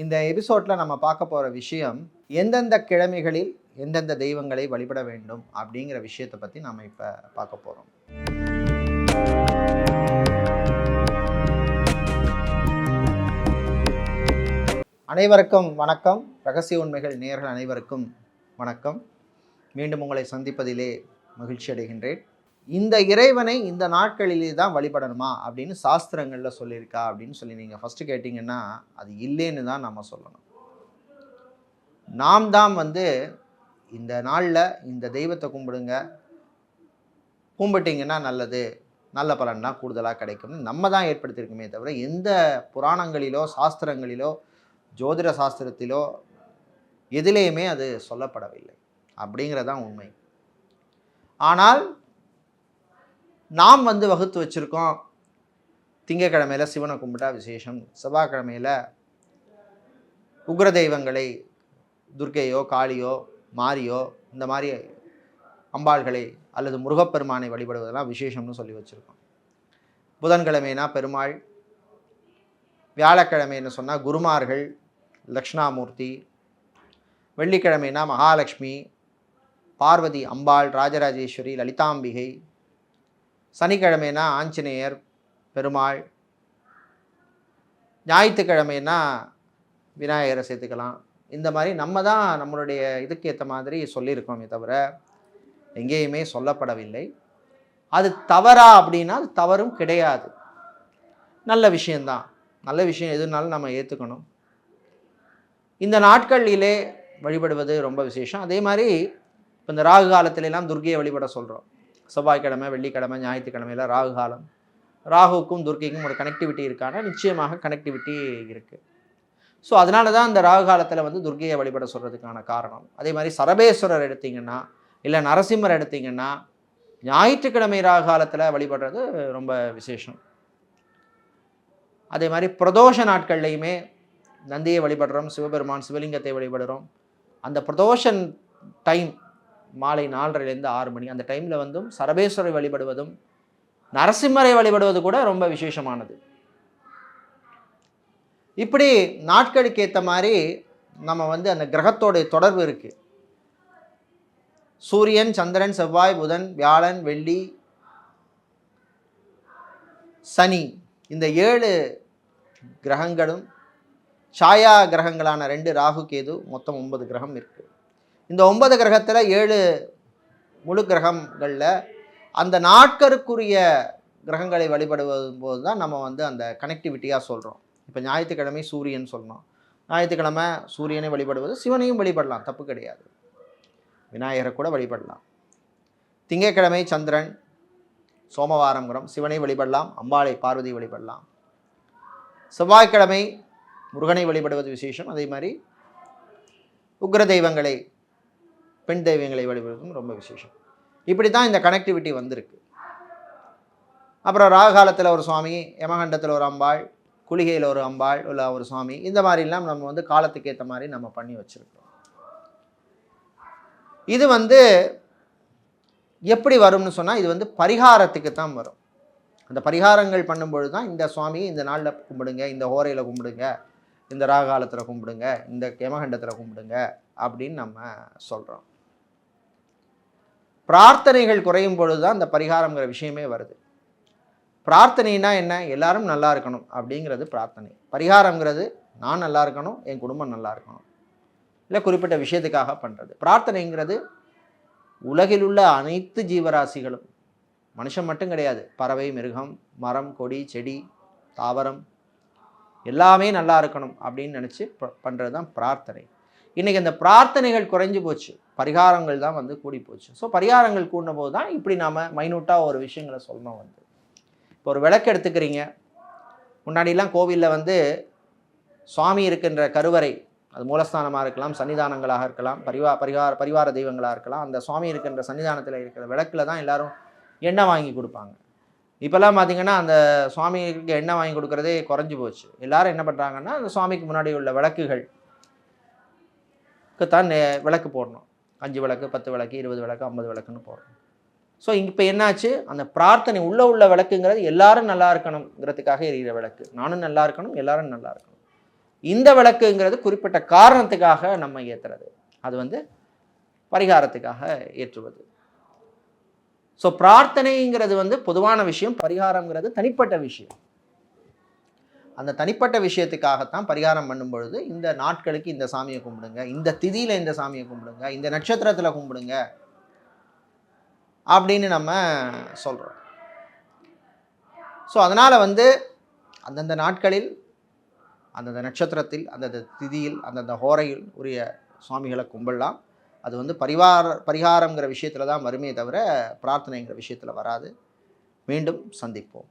இந்த எபிசோடில் நம்ம பார்க்க போகிற விஷயம் எந்தெந்த கிழமைகளில் எந்தெந்த தெய்வங்களை வழிபட வேண்டும் அப்படிங்கிற விஷயத்தை பற்றி நாம் இப்போ பார்க்க போகிறோம். அனைவருக்கும் வணக்கம். ரகசிய உண்மைகள் நேயர்கள் அனைவருக்கும் வணக்கம். மீண்டும் உங்களை சந்திப்பதிலே மகிழ்ச்சி அடைகின்றேன். இந்த இறைவனை இந்த நாட்களிலே தான் வழிபடணுமா அப்படின்னு சாஸ்திரங்களில் சொல்லியிருக்கா அப்படின்னு சொல்லி நீங்கள் ஃபஸ்ட்டு கேட்டிங்கன்னா அது இல்லைன்னு தான் நம்ம சொல்லணும். நாம் தான் இந்த நாளில் இந்த தெய்வத்தை கும்பிட்டிங்கன்னா நல்லது, நல்ல பலன்னா கூடுதலாக கிடைக்கும்னு நம்ம தான் ஏற்படுத்தியிருக்குமே தவிர எந்த புராணங்களிலோ சாஸ்திரங்களிலோ ஜோதிட சாஸ்திரத்திலோ எதிலேயுமே அது சொல்லப்படவில்லை அப்படிங்கிறதான் உண்மை. ஆனால் நாம் வகுத்து வச்சுருக்கோம். திங்கக்கிழமையில் சிவனை கும்பிட்டா விசேஷம், செவ்வாய்க்கிழமையில் உக்ர தெய்வங்களை துர்க்கையோ காளியோ மாரியோ இந்த மாதிரி அம்பாள்களை அல்லது முருகப்பெருமானை வழிபடுவதெல்லாம் விசேஷம்னு சொல்லி வச்சுருக்கோம். புதன்கிழமைனா பெருமாள், வியாழக்கிழமைன்னு சொன்னால் குருமார்கள் லக்ஷ்ணாமூர்த்தி, வெள்ளிக்கிழமைனா மகாலட்சுமி, பார்வதி அம்பாள், ராஜராஜேஸ்வரி, லலிதாம்பிகை, சனிக்கிழமைனா ஆஞ்சநேயர் பெருமாள், ஞாயிற்றுக்கிழமைனா விநாயகரை சேர்த்துக்கலாம். இந்த மாதிரி நம்ம தான் நம்மளுடைய இதுக்கு ஏற்ற மாதிரி சொல்லியிருக்கோமே தவிர எங்கேயுமே சொல்லப்படவில்லை. அது தவறா அப்படின்னா அது தவறும் கிடையாது, நல்ல விஷயந்தான். நல்ல விஷயம் எதுனாலும் நம்ம ஏற்றுக்கணும். இந்த நாட்களிலே வழிபடுவது ரொம்ப விசேஷம். அதே மாதிரி இப்போ இந்த ராகு காலத்திலெல்லாம் துர்க்கையை வழிபட சொல்கிறோம். செவ்வாய்க்கிழமை, வெள்ளிக்கிழமை, ஞாயிற்றுக்கிழமையில் ராகு காலம். ராகுவுக்கும் துர்க்கைக்கும் ஒரு கனெக்டிவிட்டி இருக்கானா? நிச்சயமாக கனெக்டிவிட்டி இருக்குது. ஸோ அதனால தான் இந்த ராகு காலத்தில் துர்க்கையை வழிபட சொல்கிறதுக்கான காரணம். அதே மாதிரி சரபேஸ்வரர் எடுத்திங்கன்னா, இல்லை நரசிம்மர் எடுத்திங்கன்னா, ஞாயிற்றுக்கிழமை ராகு காலத்தில் வழிபடுறது ரொம்ப விசேஷம். அதே மாதிரி பிரதோஷ நாட்கள்லையுமே நந்தியை வழிபடுறோம், சிவபெருமான் சிவலிங்கத்தை வழிபடுறோம். அந்த பிரதோஷன் டைம் மாலை 4:30 6 மணி அந்த டைமில் சரபேஸ்வரை வழிபடுவதும் நரசிம்மரை வழிபடுவது கூட ரொம்ப விசேஷமானது. இப்படி நாட்களுக்கு ஏற்ற மாதிரி நம்ம அந்த கிரகத்தோடைய தொடர்பு இருக்குது. சூரியன், சந்திரன், செவ்வாய், புதன், வியாழன், வெள்ளி, சனி, இந்த 7 கிரகங்களும் சாயா கிரகங்களான 2 ராகு கேது, மொத்தம் 9 கிரகம் இருக்குது. இந்த 9 கிரகத்தில் 7 முழு கிரகங்களில் அந்த நாட்கருக்குரிய கிரகங்களை வழிபடுவது போது தான் நம்ம அந்த கனெக்டிவிட்டியாக சொல்கிறோம். இப்போ ஞாயிற்றுக்கிழமை சூரியன் சொல்லணும். ஞாயிற்றுக்கிழமை சூரியனை வழிபடுவது, சிவனையும் வழிபடலாம், தப்பு கிடையாது. விநாயகரை கூட வழிபடலாம். திங்கட்கிழமை சந்திரன், சோமவாரங்கிறோம், சிவனை வழிபடலாம், அம்பாளை பார்வதி வழிபடலாம். செவ்வாய்க்கிழமை முருகனை வழிபடுவது விசேஷம். அதே மாதிரி உக்ர தெய்வங்களை, பெண் தெய்வங்களை வழிபடுவதும் ரொம்ப விசேஷம். இப்படி தான் இந்த கனெக்டிவிட்டி வந்திருக்கு. அப்புறம் ராகு காலத்தில் ஒரு சுவாமி, யமகண்டத்தில் ஒரு அம்பாள், குளிகையில் ஒரு அம்பாள் உள்ள ஒரு சுவாமி, இந்த மாதிரிலாம் நம்ம காலத்துக்கு ஏற்ற மாதிரி நம்ம பண்ணி வச்சுருக்கோம். இது எப்படி வரும்னு சொன்னால் இது பரிகாரத்துக்கு தான் வரும். அந்த பரிகாரங்கள் பண்ணும்பொழுது தான் இந்த சுவாமியை இந்த நாளில் கும்பிடுங்க, இந்த ஹோரையில் கும்பிடுங்க, இந்த ராகு காலத்தில் கும்பிடுங்க, இந்த யமகண்டத்தில் கும்பிடுங்க அப்படின்னு நம்ம சொல்கிறோம். பிரார்த்தனைகள் குறையும் பொழுது தான் இந்த பரிகாரங்கிற விஷயமே வருது. பிரார்த்தனைனா என்ன? எல்லாரும் நல்லா இருக்கணும் அப்படிங்கிறது பிரார்த்தனை. பரிகாரங்கிறது நான் நல்லா இருக்கணும், என் குடும்பம் நல்லா இருக்கணும், இல்லை குறிப்பிட்ட விஷயத்துக்காக பண்ணுறது. பிரார்த்தனைங்கிறது உலகில் உள்ள அனைத்து ஜீவராசிகளும், மனுஷன் மட்டும் கிடையாது, பறவை, மிருகம், மரம், கொடி, செடி, தாவரம் எல்லாமே நல்லா இருக்கணும் அப்படின்னு நினச்சி பண்ணுறது தான் பிரார்த்தனை. இன்றைக்கி அந்த பிரார்த்தனைகள் குறைஞ்சி போச்சு, பரிகாரங்கள் தான் கூடி போச்சு. ஸோ பரிகாரங்கள் கூடின போது தான் இப்படி நாம் மைனூட்டாக ஒரு விஷயங்களை சொல்லணும். இப்போ ஒரு விளக்கு எடுத்துக்கிறீங்க. முன்னாடிலாம் கோவிலில் சுவாமி இருக்கின்ற கருவறை, அது மூலஸ்தானமாக இருக்கலாம், சன்னிதானங்களாக இருக்கலாம், பரிவார தெய்வங்களாக இருக்கலாம். அந்த சுவாமி இருக்கின்ற சன்னிதானத்தில் இருக்கிற விளக்கில் தான் எல்லோரும் எண்ணெய் வாங்கி கொடுப்பாங்க. இப்போல்லாம் பார்த்திங்கன்னா அந்த சுவாமிக்கு எண்ணெய் வாங்கி கொடுக்குறதே குறைஞ்சி போச்சு. எல்லோரும் என்ன பண்ணுறாங்கன்னா அந்த சுவாமிக்கு முன்னாடி உள்ள விளக்குகள் தான் விளக்கு போடணும். 5 விளக்கு, 10 விளக்கு, 20 விளக்கு, 50 விளக்குன்னு போடணும். ஸோ இப்போ என்னாச்சு, அந்த பிரார்த்தனை உள்ள விளக்குங்கிறது எல்லாரும் நல்லா இருக்கணுங்கிறதுக்காக எரிகிற விளக்கு. நானும் நல்லா இருக்கணும், எல்லாரும் நல்லா இருக்கணும். இந்த விளக்குங்கிறது குறிப்பிட்ட காரணத்துக்காக நம்ம ஏற்றுறது, அது வந்து பரிகாரத்துக்காக ஏற்றுவது. ஸோ பிரார்த்தனைங்கிறது வந்து பொதுவான விஷயம், பரிகாரங்கிறது தனிப்பட்ட விஷயம். அந்த தனிப்பட்ட விஷயத்துக்காகத்தான் பரிகாரம் பண்ணும் பொழுது இந்த நாட்களுக்கு இந்த சாமியை கும்பிடுங்க, இந்த திதியில் இந்த சாமியை கும்பிடுங்க, இந்த நட்சத்திரத்தில் கும்பிடுங்க அப்படின்னு நம்ம சொல்கிறோம். ஸோ அதனால் வந்து அந்தந்த நாட்களில் அந்தந்த நட்சத்திரத்தில் அந்தந்த திதியில் அந்தந்த ஹோரையில் உரிய சுவாமிகளை கும்பிடலாம். அது வந்து பரிகாரங்கிற விஷயத்தில் தான் வருமே தவிர பிரார்த்தனைங்கிற விஷயத்தில் வராது. மீண்டும் சந்திப்போம்.